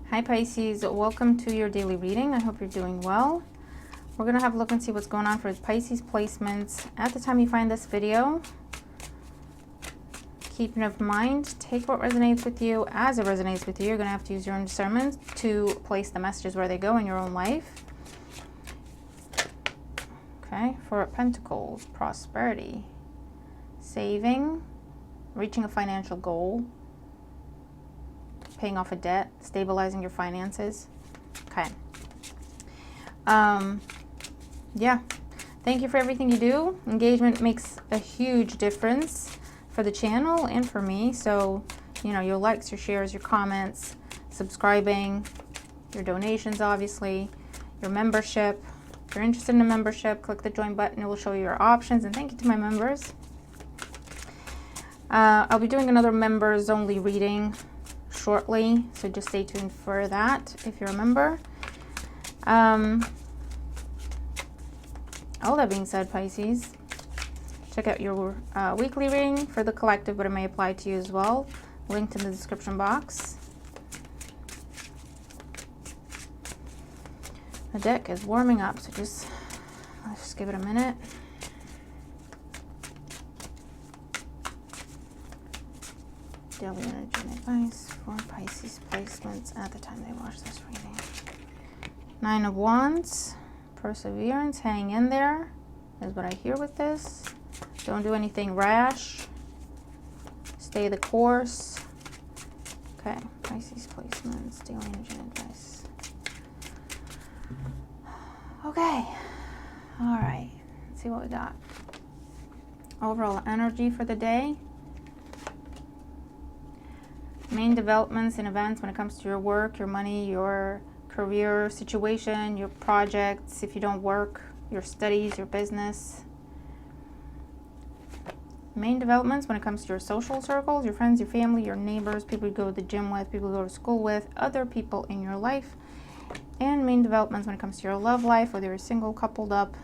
Hi Pisces, welcome to your daily reading. I hope you're doing well. We're going to have a look and see what's going on for Pisces placements at the time you find this video. Keep in mind, take what resonates with you as it resonates with you. You're going to have to use your own discernment to place the messages where they go in your own life. Okay, Four of Pentacles, prosperity, saving, reaching a financial goal, paying off a debt, stabilizing your finances. Okay. Yeah. Thank you for everything you do. Engagement makes a huge difference for the channel and for me. So, you know, your likes, your shares, your comments, subscribing, your donations, obviously, your membership. If you're interested in a membership, click the join button. It will show you your options. And thank you to my members. I'll be doing another members only reading shortly, so just stay tuned for that if you're a member. All that being said, Pisces, check out your weekly reading for the collective, but it may apply to you as well. Linked in the description box. The deck is warming up, so let's just give it a minute. Daily energy and advice for Pisces placements at the time they watch this reading. Nine of Wands, perseverance, hang in there is what I hear with this. Don't do anything rash. Stay the course. Okay, Pisces placements, daily energy and advice. Okay, all right, let's see what we got. Overall energy for the day. Main developments and events when it comes to your work, your money, your career situation, your projects, if you don't work, your studies, your business. Main developments when it comes to your social circles, your friends, your family, your neighbors, people you go to the gym with, people you go to school with, other people in your life. And main developments when it comes to your love life, whether you're single, coupled up,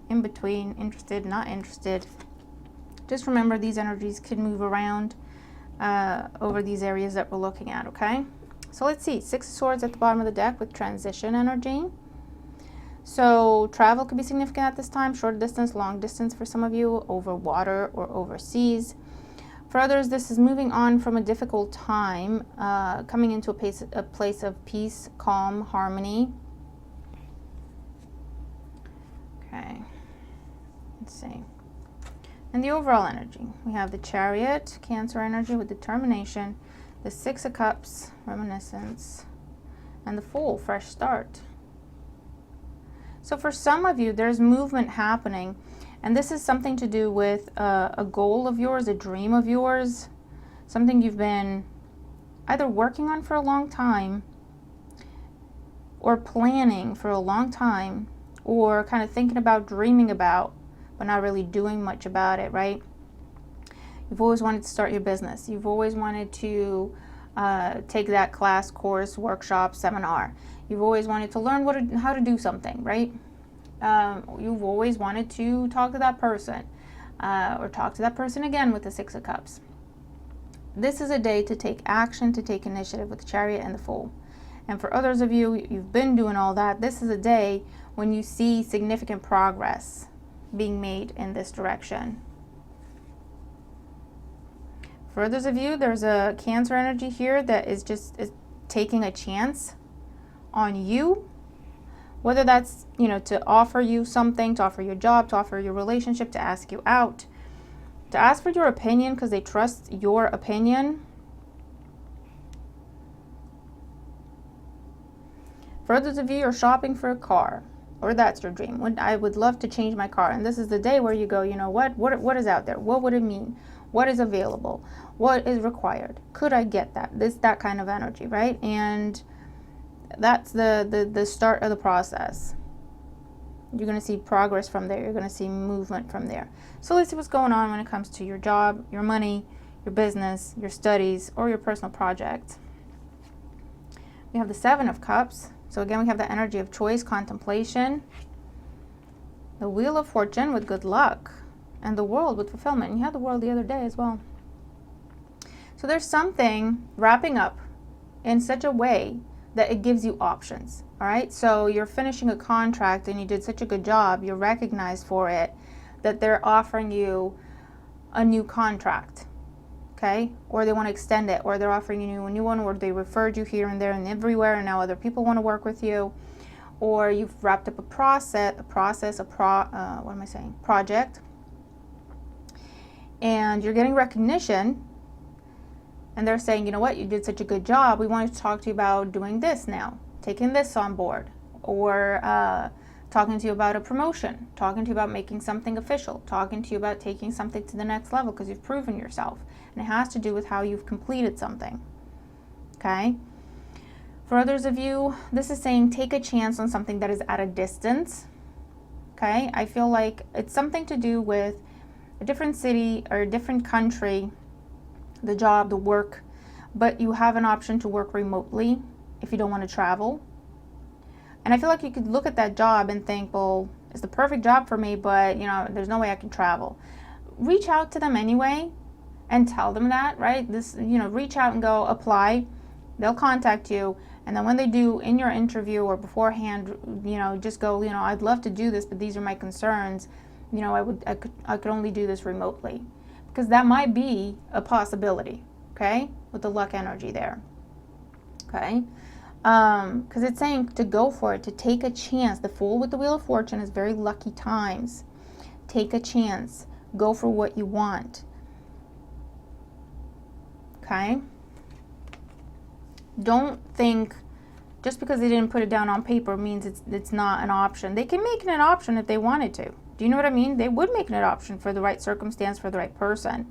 in between, interested, not interested. Just remember these energies can move around over these areas that we're looking at, okay? So let's see, Six of Swords at the bottom of the deck with transition energy. So travel could be significant at this time, short distance, long distance for some of you, over water or overseas. For others, this is moving on from a difficult time, coming into a place of peace, calm, harmony. Okay, let's see. And the overall energy, we have the Chariot, Cancer energy with determination, the Six of Cups, reminiscence, and the Fool, fresh start. So for some of you, there's movement happening, and this is something to do with a goal of yours, a dream of yours, something you've been either working on for a long time or planning for a long time, or kind of thinking about, dreaming about, but not really doing much about it, right? You've always wanted to start your business. You've always wanted to take that class, course, workshop, seminar. You've always wanted to learn how to do something, right? You've always wanted to talk to that person or talk to that person again with the Six of Cups. This is a day to take action, to take initiative with the Chariot and the Fool. And for others of you, you've been doing all that. This is a day when you see significant progress being made in this direction. For others of you, there's a Cancer energy here that is taking a chance on you, whether that's, you know, to offer you something, to offer you a job, to offer you a relationship, to ask you out, to ask for your opinion because they trust your opinion. For others of you, you're shopping for a car, or that's your dream. I would love to change my car. And this is the day where you go, you know what is out there? What would it mean? What is available? What is required? Could I get that? That kind of energy, right? And that's the start of the process. You're going to see progress from there. You're going to see movement from there. So let's see what's going on when it comes to your job, your money, your business, your studies, or your personal project. We have the Seven of Cups. So again, we have the energy of choice, contemplation, the Wheel of Fortune with good luck, and the World with fulfillment. You had the World the other day as well. So there's something wrapping up in such a way that it gives you options. All right, so you're finishing a contract and you did such a good job, you're recognized for it, that they're offering you a new contract. Okay, or they want to extend it, or they're offering you a new one, or they referred you here and there and everywhere, and now other people want to work with you, or you've wrapped up a project, and you're getting recognition, and they're saying, you know what, you did such a good job, we wanted to talk to you about doing this now, taking this on board, or talking to you about a promotion, talking to you about making something official, talking to you about taking something to the next level because you've proven yourself. And it has to do with how you've completed something. Okay? For others of you, this is saying take a chance on something that is at a distance. Okay? I feel like it's something to do with a different city or a different country, the job, the work, but you have an option to work remotely if you don't want to travel. And I feel like you could look at that job and think, well, it's the perfect job for me, but, you know, there's no way I can travel. Reach out to them anyway and tell them that, right? This, you know, reach out and go apply. They'll contact you. And then when they do, in your interview or beforehand, you know, just go, you know, I'd love to do this, but these are my concerns. You know, I could only do this remotely. Because that might be a possibility, okay? With the luck energy there, okay? Because it's saying to go for it, to take a chance. The Fool with the Wheel of Fortune is very lucky times. Take a chance. Go for what you want. Okay? Don't think just because they didn't put it down on paper means it's not an option. They can make it an option if they wanted to. Do you know what I mean? They would make it an option for the right circumstance, for the right person.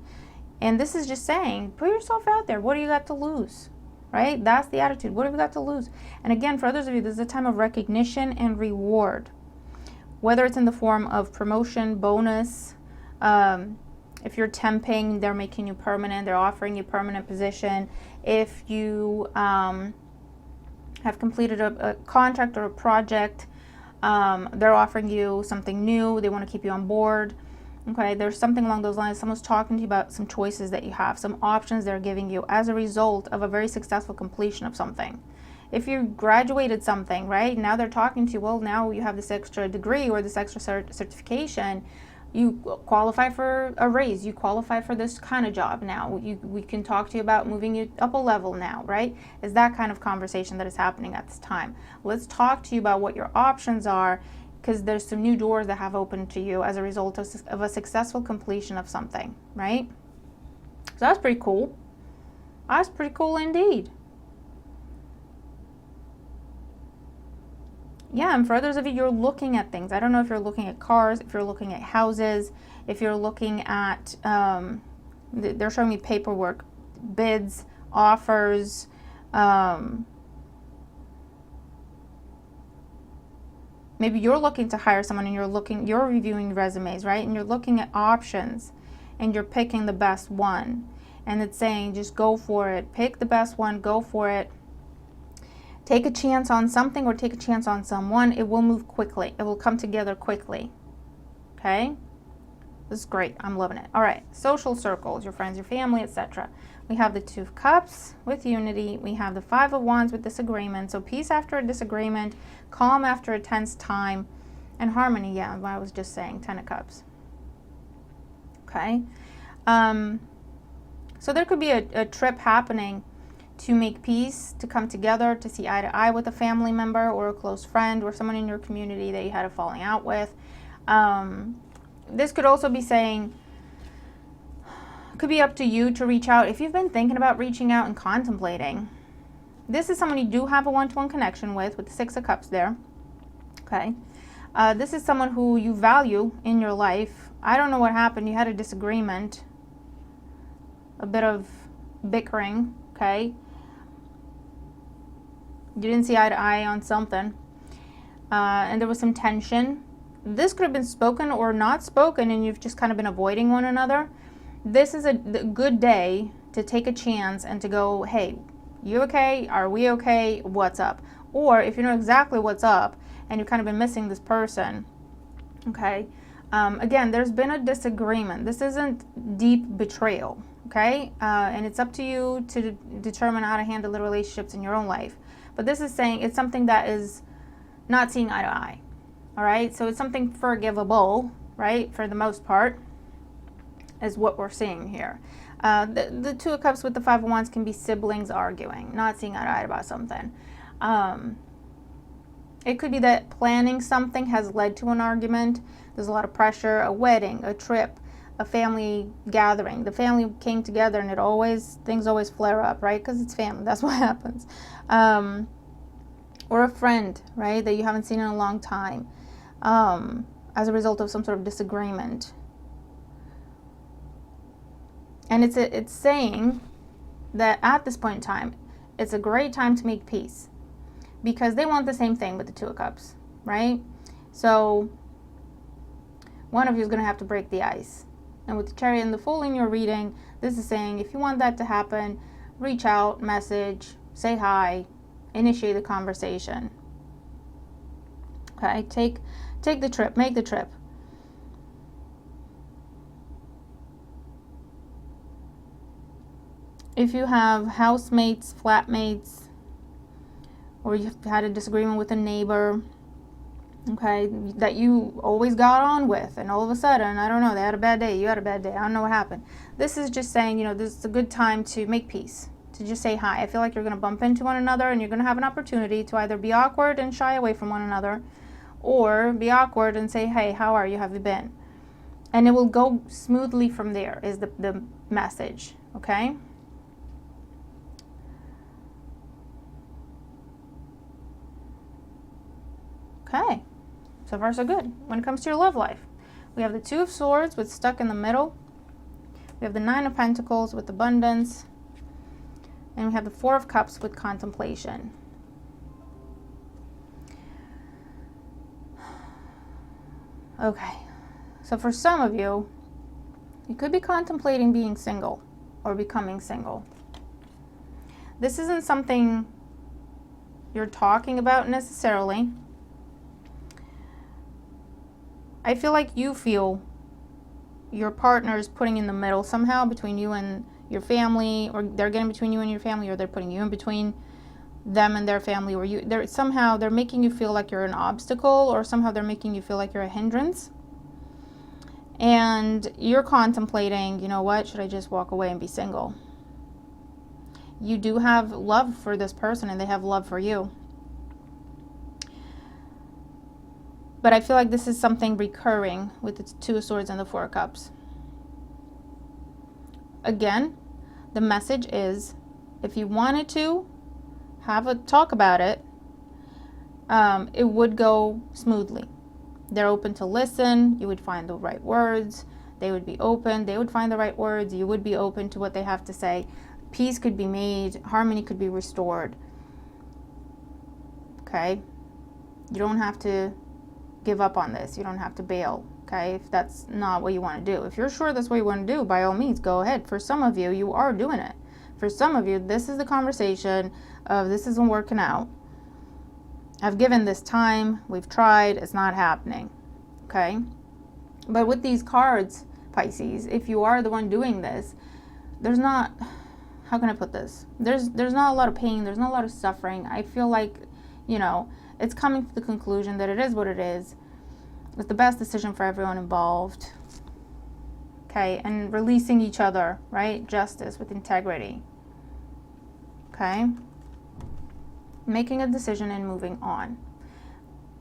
And this is just saying, put yourself out there. What do you got to lose? Right? That's the attitude. What have you got to lose? And again, for others of you, this is a time of recognition and reward. Whether it's in the form of promotion, bonus, if you're temping, they're making you permanent, they're offering you permanent position. If you have completed a contract or a project, they're offering you something new, they want to keep you on board. Okay, there's something along those lines. Someone's talking to you about some choices that you have, some options they're giving you as a result of a very successful completion of something. If you graduated something, right, now they're talking to you, well, now you have this extra degree or this extra certification. You qualify for a raise. You qualify for this kind of job now. We can talk to you about moving you up a level now, right? Is that kind of conversation that is happening at this time. Let's talk to you about what your options are, because there's some new doors that have opened to you as a result of a successful completion of something, right? So that's pretty cool. That's pretty cool indeed. Yeah, and for others of you, you're looking at things. I don't know if you're looking at cars, if you're looking at houses, if you're looking at, they're showing me paperwork, bids, offers, maybe you're looking to hire someone and you're reviewing resumes, right? And you're looking at options and you're picking the best one. And it's saying just go for it. Pick the best one, go for it. Take a chance on something or take a chance on someone. It will move quickly. It will come together quickly. Okay? This is great. I'm loving it. All right. Social circles, your friends, your family, etc. We have the Two of Cups with unity. We have the Five of Wands with disagreement. So peace after a disagreement, calm after a tense time, and harmony. Yeah, what I was just saying. Ten of Cups. Okay? So there could be a trip happening to make peace, to come together, to see eye to eye with a family member or a close friend or someone in your community that you had a falling out with. This could also be saying, could be up to you to reach out. If you've been thinking about reaching out and contemplating, this is someone you do have a one-to-one connection with the Six of Cups there. Okay. This is someone who you value in your life. I don't know what happened. You had a disagreement, a bit of bickering, okay? You didn't see eye to eye on something, and there was some tension. This could have been spoken or not spoken, and you've just kind of been avoiding one another. This is a good day to take a chance and to go, hey, you okay? Are we okay? What's up? Or if you know exactly what's up and you've kind of been missing this person, okay? Again, there's been a disagreement. This isn't deep betrayal, okay? And it's up to you to determine how to handle the relationships in your own life. But this is saying it's something that is not seeing eye to eye, all right? So it's something forgivable, right, for the most part, is what we're seeing here. The Two of Cups with the Five of Wands can be siblings arguing, not seeing eye to eye about something. It could be that planning something has led to an argument. There's a lot of pressure, a wedding, a trip, a family gathering. The family came together and things always flare up, right? Because it's family, that's what happens. Or a friend, right, that you haven't seen in a long time, as a result of some sort of disagreement. And it's saying that at this point in time, it's a great time to make peace, because they want the same thing with the Two of Cups, right? So one of you is going to have to break the ice. And with the Chariot and the Fool in your reading, this is saying if you want that to happen, reach out, message, say hi, initiate the conversation. Okay, take the trip, make the trip. If you have housemates, flatmates, or you've had a disagreement with a neighbor, okay, that you always got on with, and all of a sudden, I don't know, they had a bad day, you had a bad day, I don't know what happened. This is just saying, this is a good time to make peace, to just say hi. I feel like you're going to bump into one another, and you're going to have an opportunity to either be awkward and shy away from one another, or be awkward and say, hey, how are you, have you been? And it will go smoothly from there, is the message, okay? Okay, so far so good. When it comes to your love life, we have the Two of Swords with stuck in the middle. We have the Nine of Pentacles with abundance. And we have the Four of Cups with contemplation. Okay, so for some of you, you could be contemplating being single or becoming single. This isn't something you're talking about necessarily. I feel like you feel your partner is putting in the middle somehow between you and your family, or they're getting between you and your family, or they're putting you in between them and their family, or they're making you feel like you're an obstacle, or somehow they're making you feel like you're a hindrance. And you're contemplating, you know what, should I just walk away and be single? You do have love for this person, and they have love for you. But I feel like this is something recurring with the Two of Swords and the Four of Cups. Again, the message is, if you wanted to have a talk about it, it would go smoothly. They're open to listen. You would find the right words. They would be open. They would find the right words. You would be open to what they have to say. Peace could be made. Harmony could be restored. Okay? You don't have to give up on this. You don't have to bail, okay, if that's not what you want to do. If you're sure that's what you want to do, by all means, go ahead. For some of you, you are doing it. For some of you, this is the conversation of, this isn't working out. I've given this time. We've tried. It's not happening, okay? But with these cards, Pisces, if you are the one doing this, there's not, how can I put this? There's not a lot of pain. There's not a lot of suffering. I feel like, it's coming to the conclusion that it is what it is. It's the best decision for everyone involved. Okay, and releasing each other, right? Justice with integrity. Okay? Making a decision and moving on.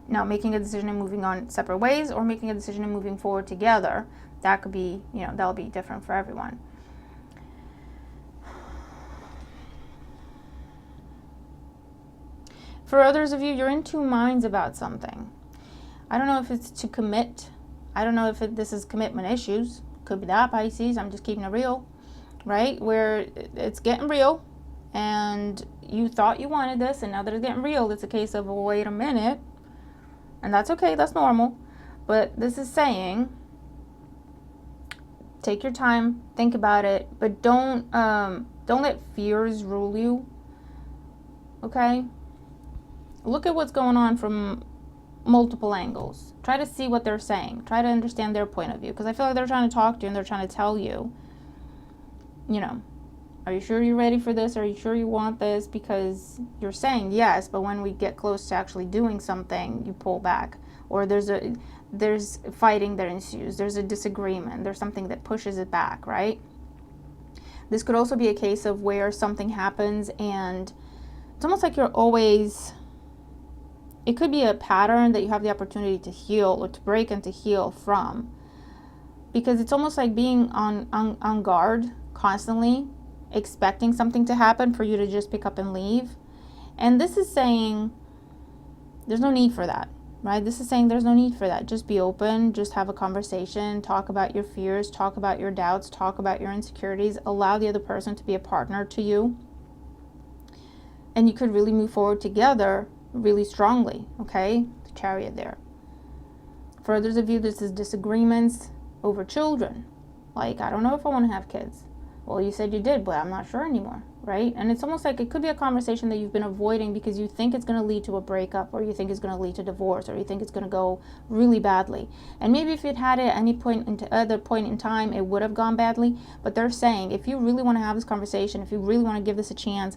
Now, making a decision and moving on separate ways, or making a decision and moving forward together, that could be, that'll be different for everyone. For others of you, you're in two minds about something. I don't know if it's to commit. I don't know if this is commitment issues. Could be that, Pisces. I'm just keeping it real, right? Where it's getting real, and you thought you wanted this, and now that it's getting real, it's a case of, well, wait a minute. And that's okay. That's normal. But this is saying, take your time, think about it, but don't let fears rule you. Okay? Look at what's going on from multiple angles. Try to see what they're saying. Try to understand their point of view. Because I feel like they're trying to talk to you, and they're trying to tell you you know, are you sure you're ready for this? Are you sure you want this? Because you're saying yes, but when we get close to actually doing something, you pull back. Or there's fighting that ensues. There's a disagreement. There's something that pushes it back, right? This could also be a case of where something happens and it's almost like you're always, it could be a pattern that you have the opportunity to heal or to break and to heal from. Because it's almost like being on guard constantly, expecting something to happen for you to just pick up and leave. And this is saying there's no need for that, right? This is saying there's no need for that. Just be open, just have a conversation, talk about your fears, talk about your doubts, talk about your insecurities, allow the other person to be a partner to you. And you could really move forward together really strongly, okay? The Chariot there. For others of you, this is disagreements over children. Like, I don't know if I want to have kids. Well, you said you did, but I'm not sure anymore, right? And it's almost like it could be a conversation that you've been avoiding because you think it's going to lead to a breakup, or you think it's going to lead to divorce, or you think it's going to go really badly. And maybe if you'd had it at any other point in time, it would have gone badly. But they're saying, if you really want to have this conversation, if you really want to give this a chance,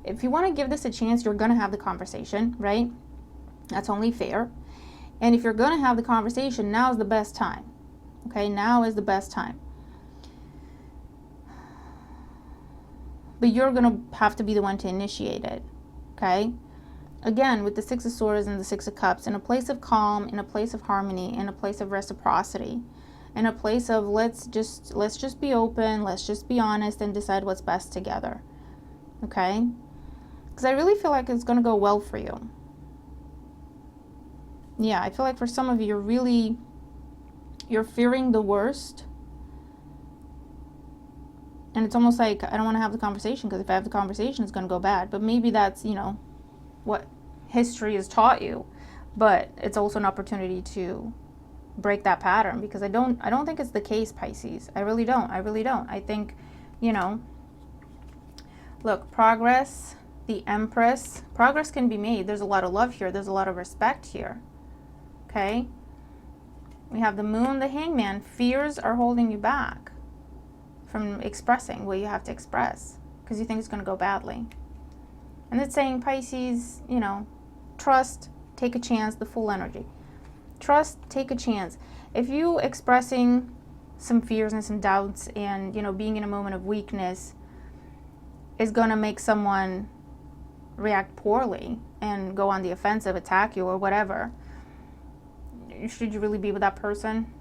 if you want to give this a chance, you're going to have the conversation, right? That's only fair. And if you're going to have the conversation, now is the best time. Okay, now is the best time. But you're going to have to be the one to initiate it, okay? Again, with the Six of Swords and the Six of Cups, in a place of calm, in a place of harmony, in a place of reciprocity, in a place of let's just be open, let's just be honest and decide what's best together, okay? Because I really feel like it's going to go well for you. Yeah, I feel like for some of you, you're fearing the worst. And it's almost like, I don't want to have the conversation because if I have the conversation, it's going to go bad. But maybe that's, what history has taught you. But it's also an opportunity to break that pattern, because I don't think it's the case, Pisces. I really don't. I think, look, progress, the Empress, progress can be made. There's a lot of love here. There's a lot of respect here. Okay? We have the Moon, the Hangman. Fears are holding you back from expressing what you have to express because you think it's going to go badly. And it's saying, Pisces, trust, take a chance, the full energy. Trust, take a chance. If you expressing some fears and some doubts and, being in a moment of weakness is going to make someone react poorly and go on the offensive, attack you or whatever, should you really be with that person?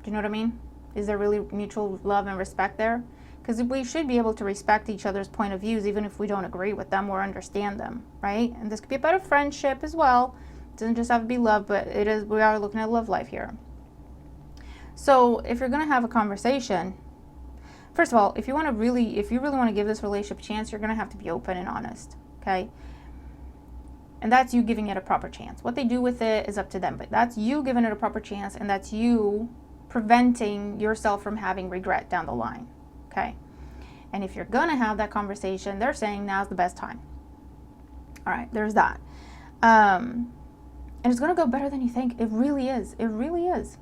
Do you know what I mean? Is there really mutual love and respect there? Because we should be able to respect each other's point of views even if we don't agree with them or understand them, right? And this could be about a friendship as well. It doesn't just have to be love, but we are looking at love life here. So if you're going to have a conversation, first of all, if you really want to give this relationship a chance, you're going to have to be open and honest, okay? And that's you giving it a proper chance. What they do with it is up to them, but that's you giving it a proper chance, and that's you preventing yourself from having regret down the line, okay? And if you're going to have that conversation, they're saying now's the best time. All right, there's that. And it's going to go better than you think. It really is. It really is.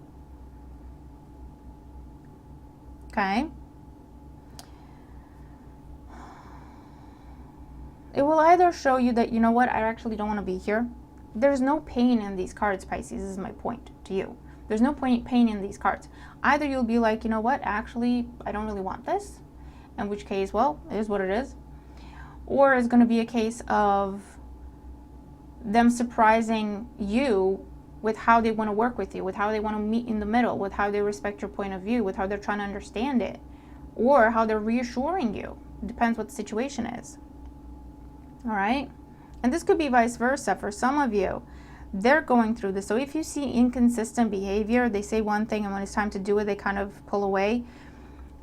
Okay? It will either show you that, I actually don't want to be here. There's no pain in these cards, Pisces. This is my point to you. There's no pain in these cards. Either you'll be like, actually, I don't really want this. In which case, well, it is what it is. Or it's going to be a case of them surprising you with how they want to work with you, with how they want to meet in the middle, with how they respect your point of view, with how they're trying to understand it, or how they're reassuring you. It depends what the situation is. All right? And this could be vice versa for some of you. They're going through this. So if you see inconsistent behavior, they say one thing and when it's time to do it, they kind of pull away.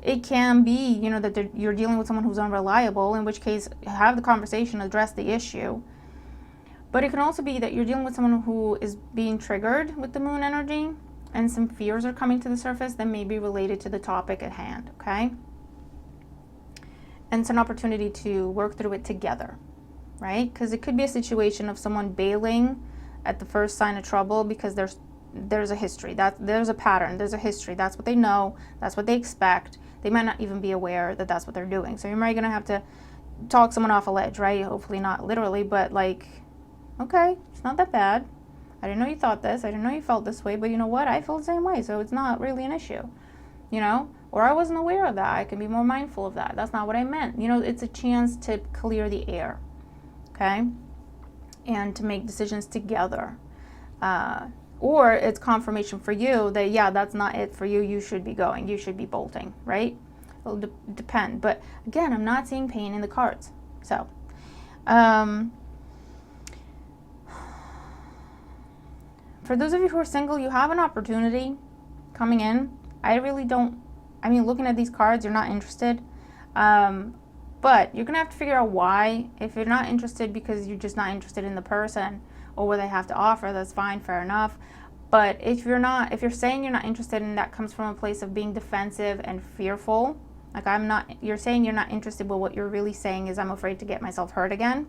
It can be, that you're dealing with someone who's unreliable, in which case have the conversation, address the issue. But it can also be that you're dealing with someone who is being triggered with the Moon energy and some fears are coming to the surface that may be related to the topic at hand, okay? And it's an opportunity to work through it together, right? Because it could be a situation of someone bailing at the first sign of trouble because there's a history, there's a pattern, there's a history. That's what they know, that's what they expect. They might not even be aware that that's what they're doing. So you're going to have to talk someone off a ledge, right? Hopefully not literally, but like, okay, it's not that bad. I didn't know you thought this. I didn't know you felt this way, but you know what? I feel the same way, so it's not really an issue, you know? Or I wasn't aware of that. I can be more mindful of that. That's not what I meant. You know, it's a chance to clear the air, okay? And to make decisions together. Or it's confirmation for you that, yeah, that's not it for you. You should be going. You should be bolting, right? It'll depend. But again, I'm not seeing pain in the cards. So, for those of you who are single, you have an opportunity coming in. I really don't, I mean, looking at these cards, you're not interested. But you're going to have to figure out why. If you're not interested because you're just not interested in the person or what they have to offer, that's fine, fair enough. But if you're saying you're not interested and that comes from a place of being defensive and fearful, like you're saying you're not interested, but what you're really saying is I'm afraid to get myself hurt again,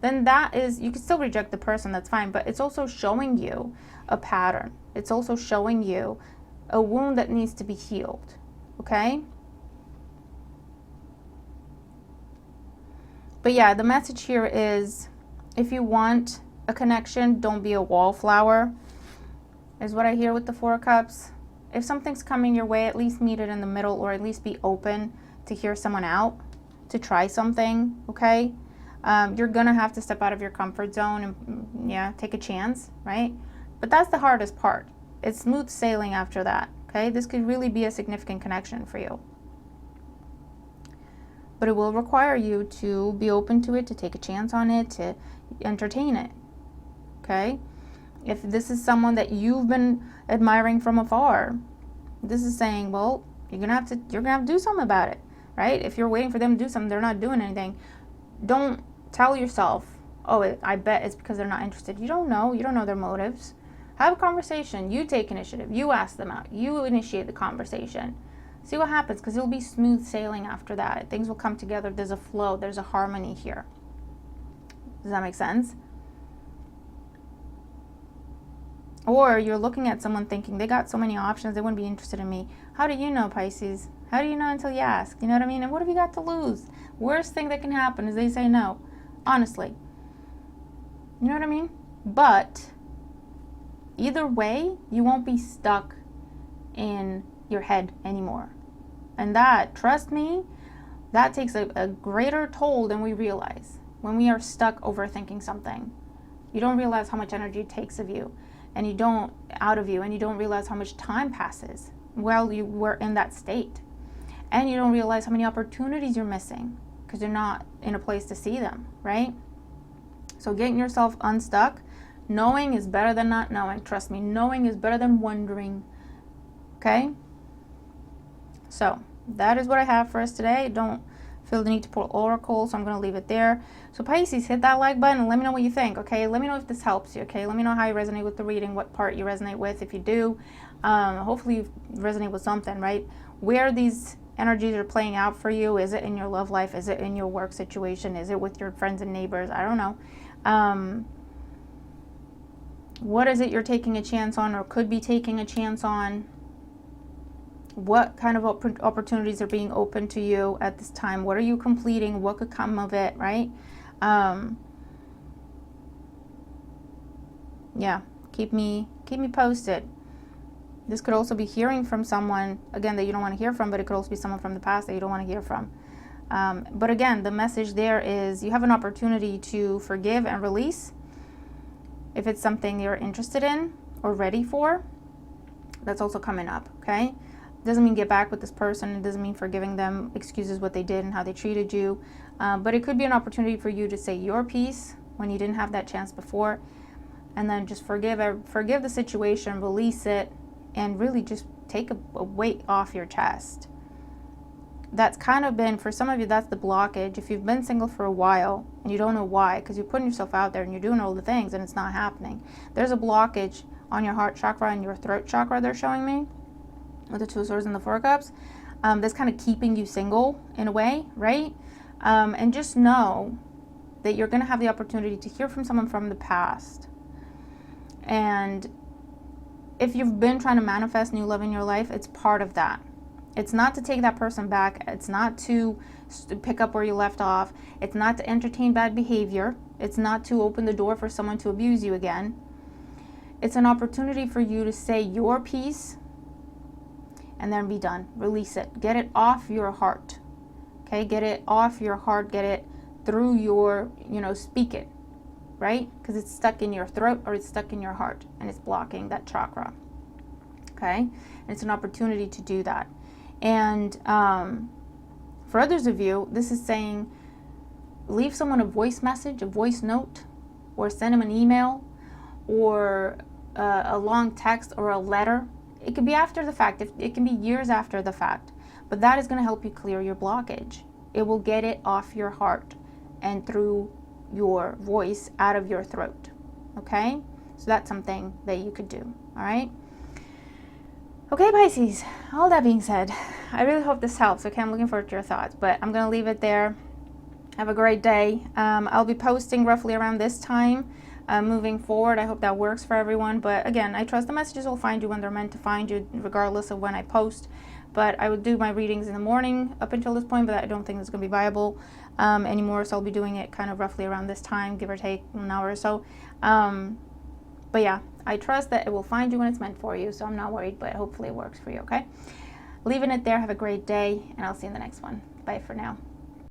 then that is, you can still reject the person, that's fine, but it's also showing you a pattern. It's also showing you a wound that needs to be healed, okay? But yeah, the message here is, if you want a connection, don't be a wallflower, is what I hear with the Four of Cups. If something's coming your way, at least meet it in the middle, or at least be open to hear someone out, to try something, okay? You're gonna have to step out of your comfort zone and, yeah, take a chance, right? But that's the hardest part. It's smooth sailing after that, okay? This could really be a significant connection for you. But it will require you to be open to it, to take a chance on it, to entertain it, okay? If this is someone that you've been admiring from afar, this is saying, well, you're gonna have to do something about it, right? If you're waiting for them to do something, they're not doing anything. Don't tell yourself, oh, I bet it's because they're not interested. You don't know their motives. Have a conversation. You take initiative. You ask them out. You initiate the conversation. See what happens, because it'll be smooth sailing after that. Things will come together. There's a flow. There's a harmony here. Does that make sense? Or you're looking at someone thinking, they got so many options, they wouldn't be interested in me. How do you know, Pisces? How do you know until you ask? You know what I mean? And what have you got to lose? Worst thing that can happen is they say no. Honestly. You know what I mean? But either way, you won't be stuck in your head anymore. And that, trust me, that takes a greater toll than we realize. When we are stuck overthinking something, you don't realize how much energy it takes of you, and you don't realize how much time passes while you were in that state. And you don't realize how many opportunities you're missing because you're not in a place to see them, right? So getting yourself unstuck, knowing is better than not knowing. Trust me, knowing is better than wondering, okay? So that is what I have for us today. Don't feel the need to pull oracle, so I'm going to leave it there. So Pisces, hit that like button and let me know what you think, okay? Let me know if this helps you, okay? Let me know how you resonate with the reading, what part you resonate with. If you do, hopefully you resonate with something, right? Where these energies are playing out for you. Is it in your love life? Is it in your work situation? Is it with your friends and neighbors? I don't know. What is it you're taking a chance on or could be taking a chance on? What kind of opportunities are being open to you at this time? What are you completing? What could come of it, right? Yeah, keep me posted. This could also be hearing from someone, again, that you don't want to hear from, but it could also be someone from the past that you don't want to hear from. But again, the message there is you have an opportunity to forgive and release if it's something you're interested in or ready for. That's also coming up, okay? Doesn't mean get back with this person. It doesn't mean forgiving them, excuses what they did and how they treated you. But it could be an opportunity for you to say your piece when you didn't have that chance before. And then just forgive the situation, release it, and really just take a weight off your chest. That's kind of been, for some of you, that's the blockage. If you've been single for a while and you don't know why, because you're putting yourself out there and you're doing all the things and it's not happening. There's a blockage on your heart chakra and your throat chakra, they're showing me, with the Two of Swords and the Four of Cups. That's kind of keeping you single in a way, right? And just know that you're going to have the opportunity to hear from someone from the past. And if you've been trying to manifest new love in your life, it's part of that. It's not to take that person back. It's not to pick up where you left off. It's not to entertain bad behavior. It's not to open the door for someone to abuse you again. It's an opportunity for you to say your piece and then be done. Release it. Get it off your heart. Okay? Get it off your heart. Get it through your, speak it, right? Because it's stuck in your throat or it's stuck in your heart and it's blocking that chakra. Okay? And it's an opportunity to do that. And for others of you, this is saying leave someone a voice message, a voice note, or send them an email, or a long text or a letter. It could be after the fact. It can be years after the fact. But that is going to help you clear your blockage. It will get it off your heart and through your voice out of your throat. Okay? So that's something that you could do. All right? Okay, Pisces, all that being said, I really hope this helps. Okay, I'm looking forward to your thoughts, but I'm going to leave it there. Have a great day. I'll be posting roughly around this time moving forward. I hope that works for everyone. But again, I trust the messages will find you when they're meant to find you, regardless of when I post. But I would do my readings in the morning up until this point, but I don't think it's going to be viable anymore. So I'll be doing it kind of roughly around this time, give or take an hour or so. But yeah, I trust that it will find you when it's meant for you, so I'm not worried, but hopefully it works for you, okay? Leaving it there. Have a great day, and I'll see you in the next one. Bye for now.